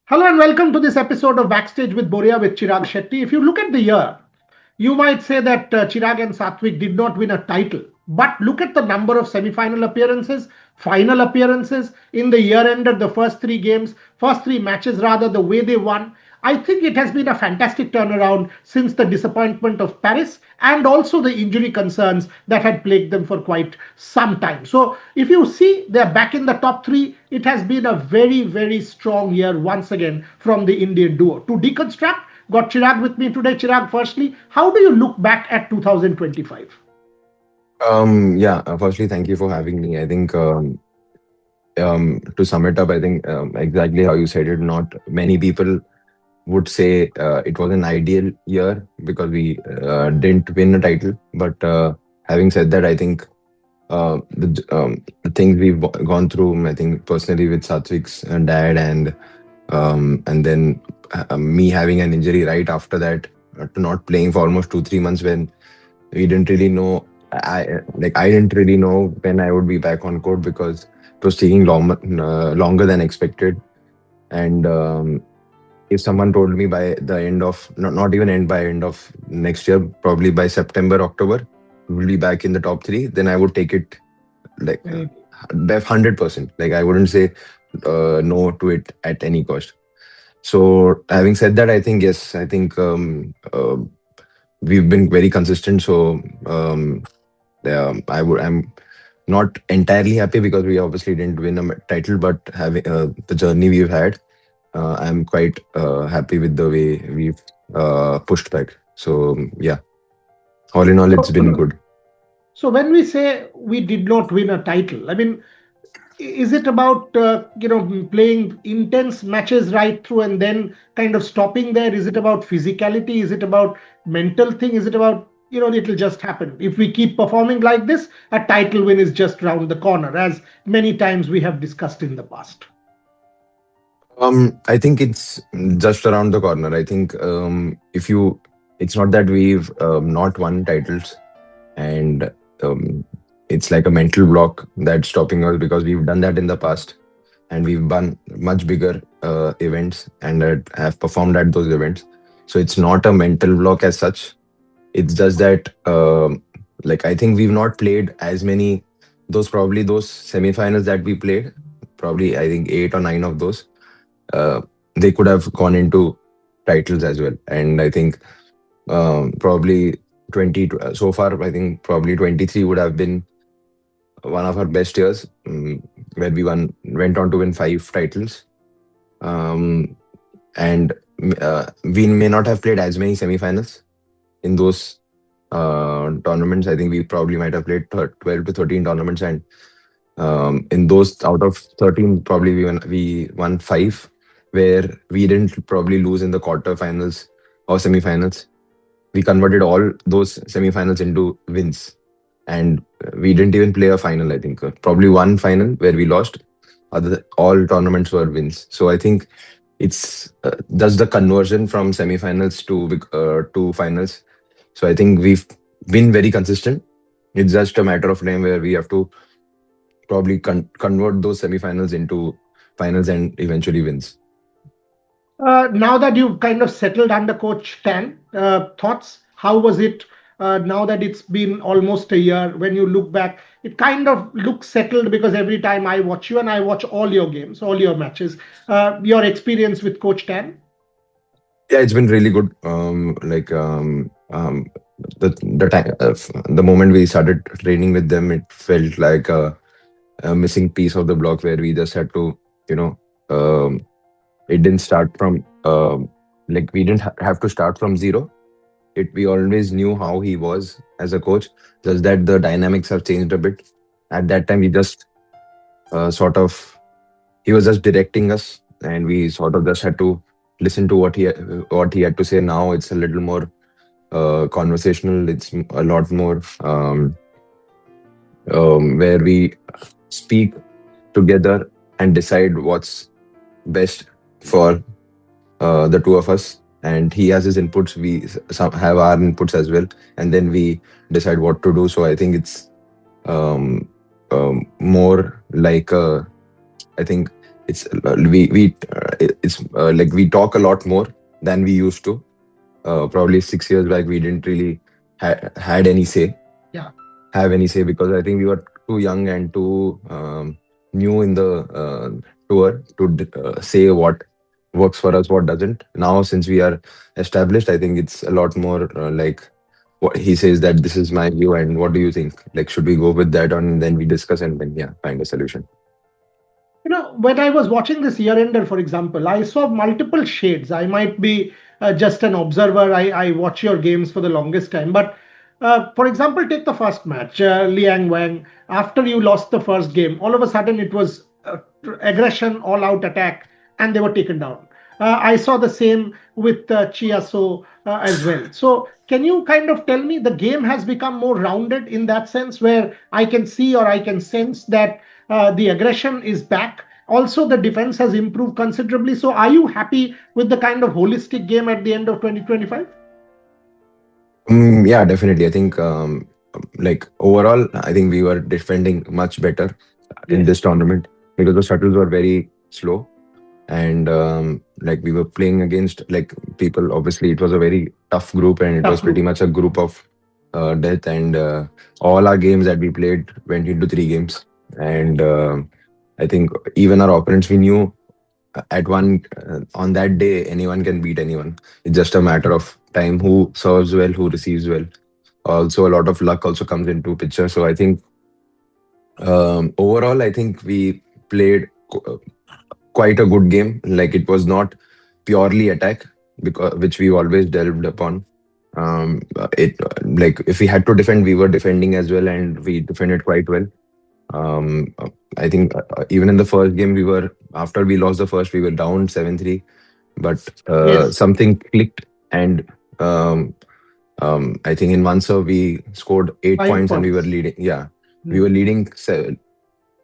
Hello and welcome to this episode of Backstage with Boria with Chirag Shetty. If you look at the year, you might say that Chirag and Satvik did not win a title. But look at the number of semi-final appearances, final appearances in the year ended, the first three matches rather, the way they won. I think it has been a fantastic turnaround since the disappointment of Paris and also the injury concerns that had plagued them for quite some time. So if you see they're back in the top three, it has been a very, very strong year once again from the Indian duo. To deconstruct, got Chirag with me today. Chirag, firstly, how do you look back at 2025? Firstly, thank you for having me. I think to sum it up, I think exactly how you said it. Not many people would say it was an ideal year because we didn't win a title. But having said that, I think the things we've gone through, I think personally with Satvik's dad and then me having an injury right after that, to not playing for almost 2 3 months when we didn't really know. I didn't really know when I would be back on court because it was taking longer than expected. And if someone told me by the end of not even end by end of next year, probably by September October, we'll be back in the top three, then I would take it like Very 100%. Like I wouldn't say no to it at any cost. So having said that, I think yes, I think we've been very consistent. So I'm not entirely happy because we obviously didn't win a title, but having the journey we've had, I'm quite happy with the way we've pushed back. So yeah, all in all, it's been So, good. so when we say we did not win a title, I mean, is it about playing intense matches right through and then kind of stopping there? Is it about physicality? Is it about mental thing? Is it about it'll just happen if we keep performing like this? A title win is just round the corner, as many times we have discussed in the past. I think it's just around the corner. I think if you, it's not that we've not won titles, and um, it's like a mental block that's stopping us because we've done that in the past and we've won much bigger events and have performed at those events. So it's not a mental block as such. It's just that like I think we've not played as many those semifinals that we played. Probably I think 8 or 9 of those uh, they could have gone into titles as well. And I think probably 20 so far. I think probably 23 would have been one of our best years, where we went on to win 5 titles. Um, and we may not have played as many semifinals in those tournaments. I think we probably might have played 12 to 13 tournaments, and in those out of 13, probably we won 5, where we didn't probably lose in the quarterfinals or semifinals. We converted all those semifinals into wins, and we didn't even play a final. I think probably one final where we lost. Other all tournaments were wins. So I think it's just the conversion from semifinals to finals. So I think we've been very consistent. It's just a matter of time where we have to probably convert those semifinals into finals and eventually wins. Now that you've kind of settled under Coach Tan, thoughts? How was it now that it's been almost a year? When you look back, it kind of looks settled because every time I watch you and I watch all your games, all your matches, your experience with Coach Tan. Yeah, it's been really good. The time the moment we started training with them, it felt like a missing piece of the block where we just had to, you know, um, it didn't start from like we didn't have to start from zero. It We always knew how he was as a coach, just that the dynamics have changed a bit. At that time, we just sort of he was just directing us, and we sort of just had to listen to what he had to say. Now it's a little more conversational. It's a lot more where we speak together and decide what's best for the two of us. And he has his inputs. We some have our inputs as well, and then we decide what to do. So I think it's more like a I think it's like we talk a lot more than we used to. Probably 6 years back, we didn't really had any say, Yeah. have any say, because I think we were too young and too new in the tour to say what works for us, what doesn't. Now, since we are established, I think it's a lot more like what he says, that this is my view and what do you think? Like, should we go with that, or and then we discuss and then yeah, find a solution. When I was watching this year ender, for example, I saw multiple shades. I might be just an observer. I watch your games for the longest time. But for example, take the first match, Liang Wang. After you lost the first game, all of a sudden it was aggression, all out attack, and they were taken down. I saw the same with Chiaso as well. So, can you kind of tell me the game has become more rounded in that sense, where I can see or I can sense that the aggression is back? Also, the defense has improved considerably. So, are you happy with the kind of holistic game at the end of 2025? Yeah, definitely. I think like overall, I think we were defending much better in Yes. this tournament because the shuttles were very slow, and like we were playing against like people. Obviously, it was a very tough group, and it was Tough pretty group. much a group of death. And all our games that we played went into 3 games, and I think even our opponents, we knew at one on that day anyone can beat anyone. It's just a matter of time who serves well, who receives well. Also, a lot of luck also comes into picture. So I think overall, I think we played quite a good game. Like, it was not purely attack, because which we always delved upon. It like if we had to defend, we were defending as well, and we defended quite well. Um, uh, I think even in the first game, we were after we lost the first, we were down 7-3, but Yes. something clicked, and I think in one serve we scored 8 points, and we were 5 points. leading. Yeah, we Hmm. were leading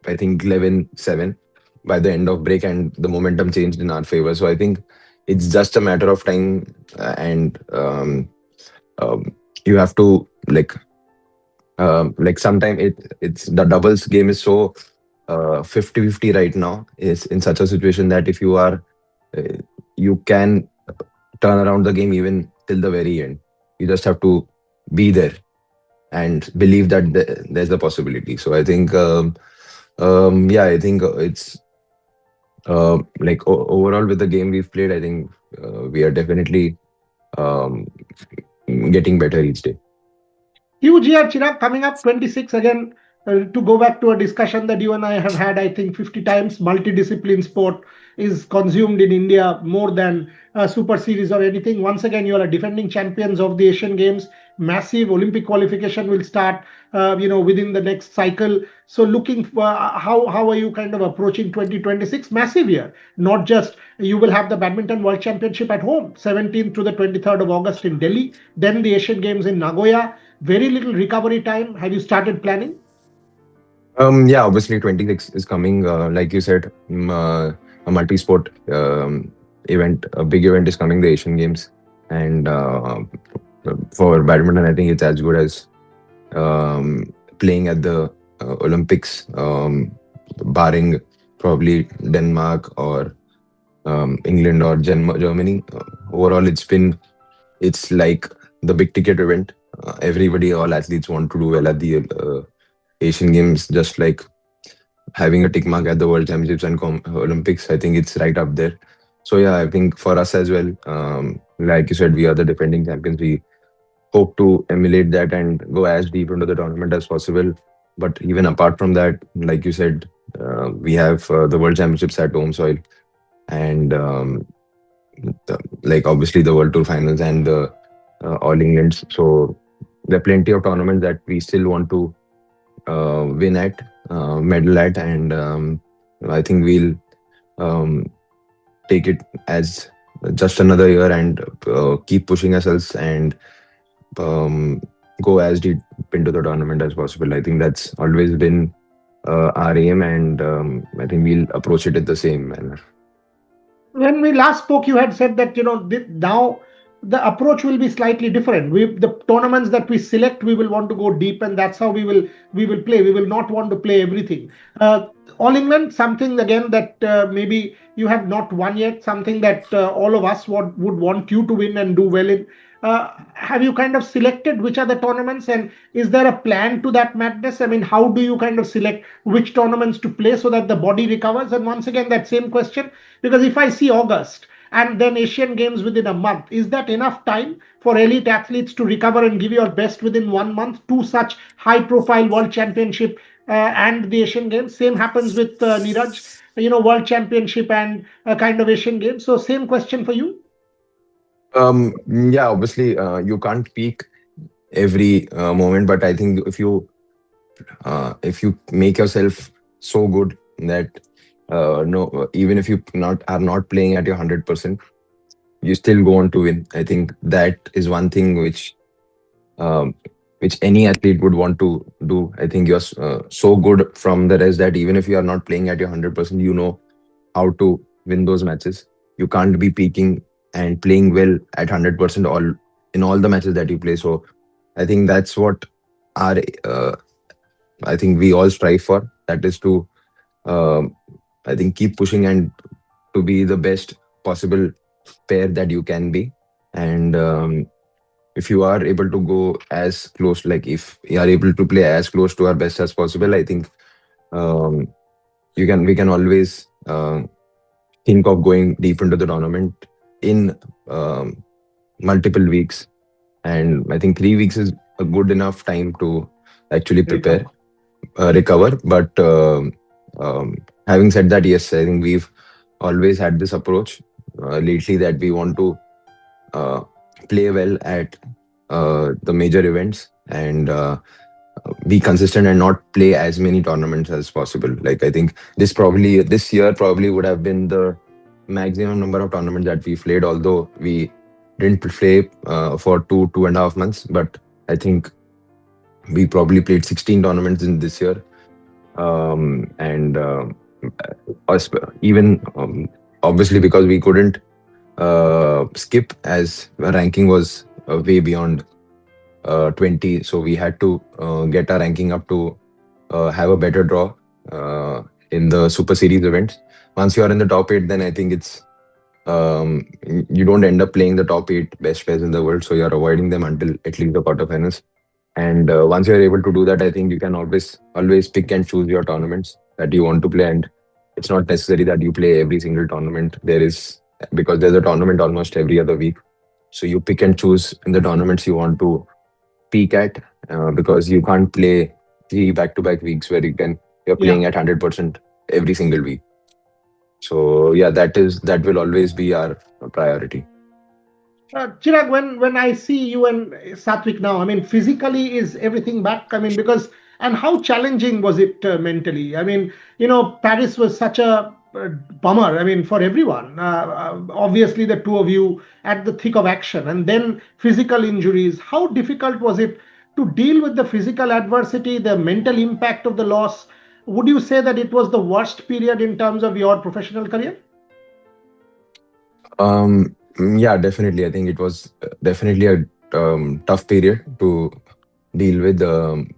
I think 11-7 by the end of break, and the momentum changed in our favor. So I think it's just a matter of time, and um, you have to like sometime it's the doubles game is so 50-50 right now, is in such a situation that if you are uh, you can turn around the game even till the very end. You just have to be there and believe that there's a possibility. So I think yeah, I think it's like overall with the game we've played, I think we are definitely um, getting better each day. Huge year, Chirag, coming up 26 again. To go back to a discussion that you and I have had, I think 50 times, multidiscipline sport is consumed in India more than Super Series or anything. Once again, you are a defending champions of the Asian Games. Massive Olympic qualification will start, within the next cycle. So, looking for how are you kind of approaching 2026? Massive year. Not just you will have the Badminton World Championship at home, 17th to the 23rd of August in Delhi, then the Asian Games in Nagoya. Very little recovery time. Have you started planning? Yeah, obviously 26 is coming. Like you said, a multi-sport event, a big event is coming, the Asian Games, and for badminton, I think it's as good as playing at the Olympics, barring probably Denmark or England or Germany. Overall, it's like the big ticket event. Everybody, all athletes want to do well at the Asian Games, just like having a tick mark at the World Championships and Olympics. I think it's right up there. So yeah, I think for us as well, like you said, we are the defending champions. We hope to emulate that and go as deep into the tournament as possible. But even apart from that, like you said, we have the World Championships at home soil, and like obviously the World Tour finals and the All Englands. So there are plenty of tournaments that we still want to win at, medal at, and I think we'll um, take it as just another year and keep pushing ourselves and um, go as deep into the tournament as possible. I think that's always been our aim, and I think we'll approach it in the same manner. When we last spoke, you had said that now the approach will be slightly different. The tournaments that we select, we will want to go deep, and that's how we will play. We will not want to play everything. Uh, All England, something again that maybe you have not won yet, something that all of us would want you to win and do well in. Have you kind of selected which are the tournaments, and is there a plan to that madness? I mean, how do you kind of select which tournaments to play so that the body recovers? And once again, that same question, because if I see August and then Asian Games within a month, is that enough time for elite athletes to recover and give your best within 1 month to such high profile world championship and the Asian Games? Same happens with Neeraj, world championship and kind of Asian Games. So same question for you. Yeah, obviously, you can't peak every moment, but I think if you make yourself so good that no, even if you not are not playing at your 100%, you still go on to win. I think that is one thing um, which any athlete would want to do. I think you're so good from the rest that even if you are not playing at your 100%, you know how to win those matches. You can't be peaking and playing well at 100% all in all the matches that you play. So I think that's what our I think we all strive for. That is to um I think keep pushing and to be the best possible pair that you can be. And if you are able to go as close, like if you are able to play as close to our best as possible, I think um, you can we can always think of going deep into the tournament in um, multiple weeks. And I think 3 weeks is a good enough time to actually prepare, Recover. recover. But having said that, yes, I think we've always had this approach lately that we want to uh, play well at the major events and be consistent and not play as many tournaments as possible. Like I think this year probably would have been the maximum number of tournaments that we played, although we didn't play for 2.5 months. But I think we probably played 16 tournaments in this year, and us even obviously because we couldn't skip as ranking was way beyond 20. So we had to get our ranking up to have a better draw uh, in the Super Series events. Once you are in the top eight, then I think you don't end up playing the top eight best players in the world. So you're avoiding them until at least the quarterfinals. And once you're able to do that, I think you can always pick and choose your tournaments that you want to play. And it's not necessary that you play every single tournament. Because there's a tournament almost every other week. So you pick and choose in the tournaments you want to peak at, because you can't play 3 back-to-back weeks where you're Yeah. playing at 100% every single week. So yeah, that will always be our priority. Chirag, when I see you and Satvik now, I mean, physically is everything back? I mean, because and how challenging was it mentally? I mean, Paris was such a bummer. I mean, for everyone. Obviously, the two of you at the thick of action, and then physical injuries. How difficult was it to deal with the physical adversity, the mental impact of the loss? Would you say that it was the worst period in terms of your professional career? Yeah, definitely. I think it was definitely a tough period to deal with.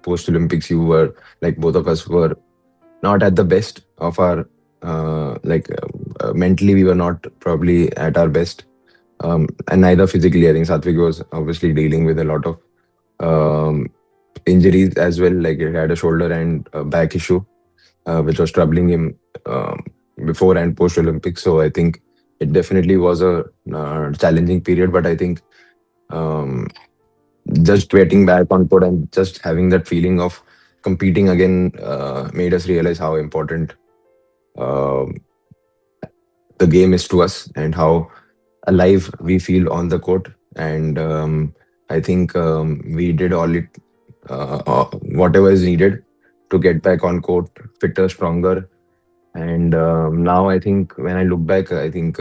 Post Olympics, you were like both of us were not at the best of our mentally we were not probably at our best, and neither physically. I think Satvik was obviously dealing with a lot of um, injuries as well. Like he had a shoulder and a back issue, which was troubling him before and post Olympics. So I think it definitely was a challenging period. But I think um, just getting back on court and just having that feeling of competing again made us realize how important um the game is to us and how alive we feel on the court. And I think we did whatever is needed to get back on court, fitter, stronger. And now I think when I look back, I think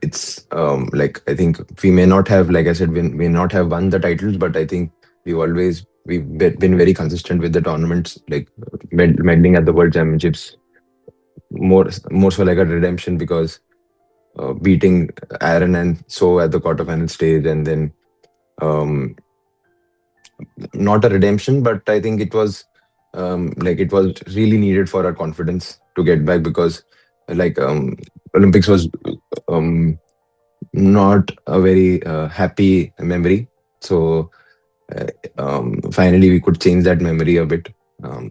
it's like I think we may not have, like I said, we may not have won the titles, but I think we've been very consistent with the tournaments, like meddling at the World Championships, more so like a redemption because beating Aaron and so at the quarterfinal stage, and then um, not a redemption, but I think it was like it was really needed for our confidence to get back, because like Olympics was um, not a very happy memory. So uh, finally we could change that memory a bit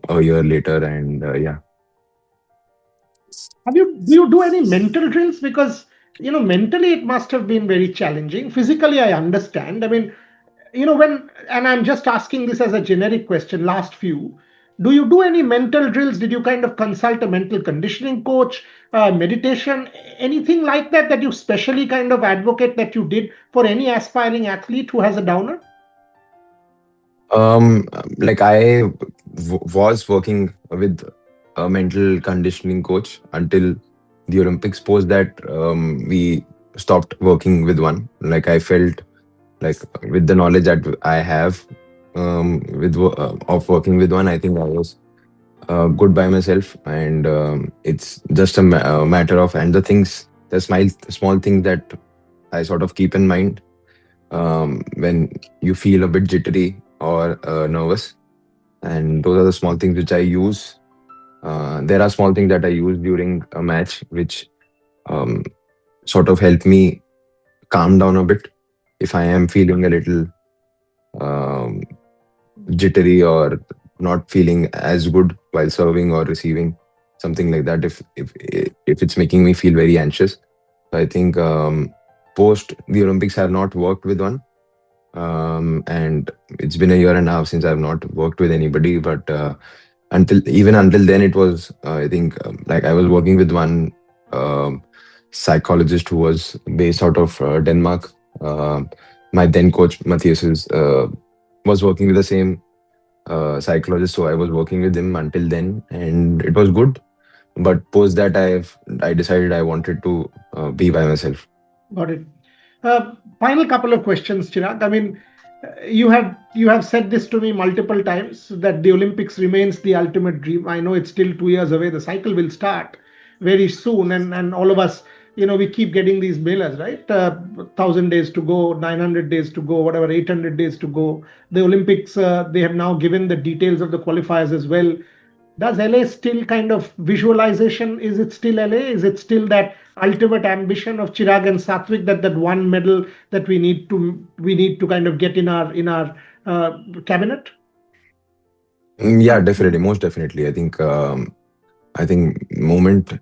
a year later, and yeah. Do you do any mental drills? Because mentally it must have been very challenging. Physically, I understand. I mean, when, and I'm just asking this as a generic question, last few, do you do any mental drills? Did you kind of consult a mental conditioning coach, meditation, anything like that, that you specially kind of advocate that you did for any aspiring athlete who has a downer? Like I was working with a mental conditioning coach until the Olympics. Post that, we stopped working with one. Like I felt like with the knowledge that I have of working with one, I think I was good by myself, and it's just a matter of, and the things, the small things that I sort of keep in mind when you feel a bit jittery or nervous, and those are the small things which I use. There are small things that I use during a match which um, sort of help me calm down a bit if I am feeling a little um, jittery or not feeling as good while serving or receiving, something like that. If it's making me feel very anxious, I think post the Olympics I have not worked with one, and it's been a year and a half since I've not worked with anybody. But until then, it was I think like I was working with one um, psychologist who was based out of Denmark. My then coach Matthias was working with the same psychologist, so I was working with him until then, and it was good. But post that, I decided I wanted to be by myself. Got it. Final couple of questions, Chirag. I mean, you have said this to me multiple times that the Olympics remains the ultimate dream. I know it's still 2 years away. The cycle will start very soon, and all of us, we keep getting these mailers, right? 1,000 days to go, 900 days to go, whatever, 800 days to go. The Olympics, they have now given the details of the qualifiers as well. Does LA still kind of visualization? Is it still LA? Is it still that ultimate ambition of Chirag and Satvik, that one medal that we need to kind of get in our cabinet? Yeah, definitely, most definitely. I think moment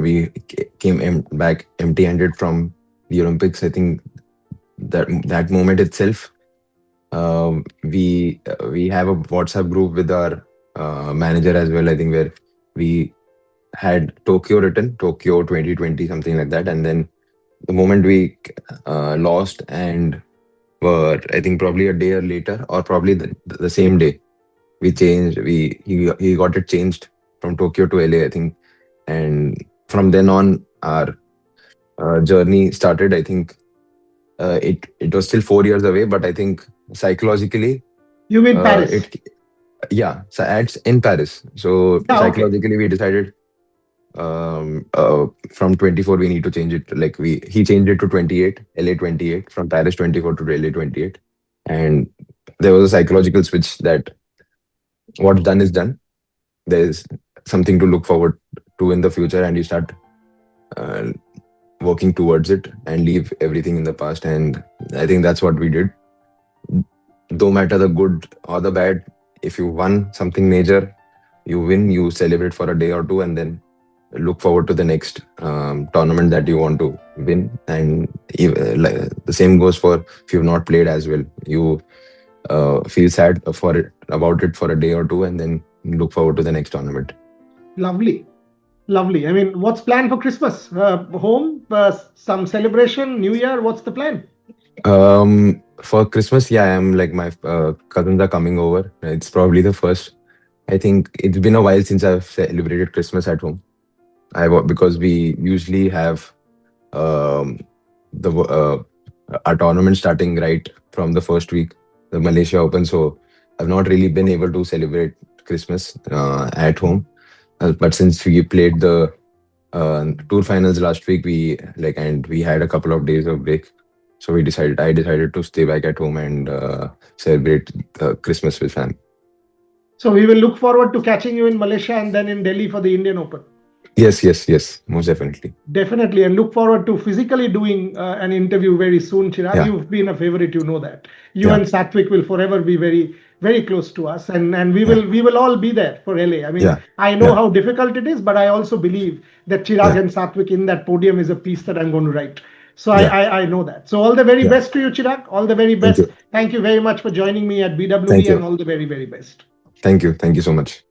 we came back empty-handed from the Olympics, I think that moment itself, we have a WhatsApp group with our manager as well. I think where we had Tokyo written, Tokyo 2020, something like that, and then the moment we lost and were, I think probably a day or later, or probably the same day, we changed. He got it changed from Tokyo to LA, I think, and from then on our journey started. I think it was still 4 years away, but I think psychologically, You mean Paris? it yeah, so it's in Paris. So Yeah, okay. psychologically, we decided from 24 we need to change it. Like we he changed it to 28, LA 28, from Paris 24 to LA 28, and there was a psychological switch that what's done is done. There's something to look forward to in the future, and you start uh, working towards it and leave everything in the past. And I think that's what we did. No matter the good or the bad, if you won something major, you win, you celebrate for a day or two, and then look forward to the next tournament that you want to win. And like, the same goes for if you've not played as well. You feel sad for it about it for a day or two, and then look forward to the next tournament. Lovely. Lovely. I mean, what's planned for Christmas? Home, some celebration, New Year. What's the plan? For Christmas, yeah, I'm like my cousins are coming over. It's probably the first. I think it's been a while since I've celebrated Christmas at home. Because we usually have um, the our tournament starting right from the first week, the Malaysia Open. So I've not really been able to celebrate Christmas at home. But since we played the tour finals last week, and we had a couple of days of break. So I decided to stay back at home and celebrate Christmas with family. So we will look forward to catching you in Malaysia and then in Delhi for the Indian Open. Yes, yes, yes, most definitely. Definitely, and look forward to physically doing an interview very soon, Chirag. Yeah, You've been a favorite, you know that. You yeah, and Satwik will forever be very, very close to us, and yeah, we will all be there for LA. I mean, yeah, I know yeah, how difficult it is, but I also believe that Chirag yeah, and Satwik in that podium is a piece that I'm going to write. So yeah, I know that. So all the very yeah. best to you, Chirag. All the very Thank best. you, Thank you very much for joining me at thank BWB, and you, all the very, very best. thank you so much.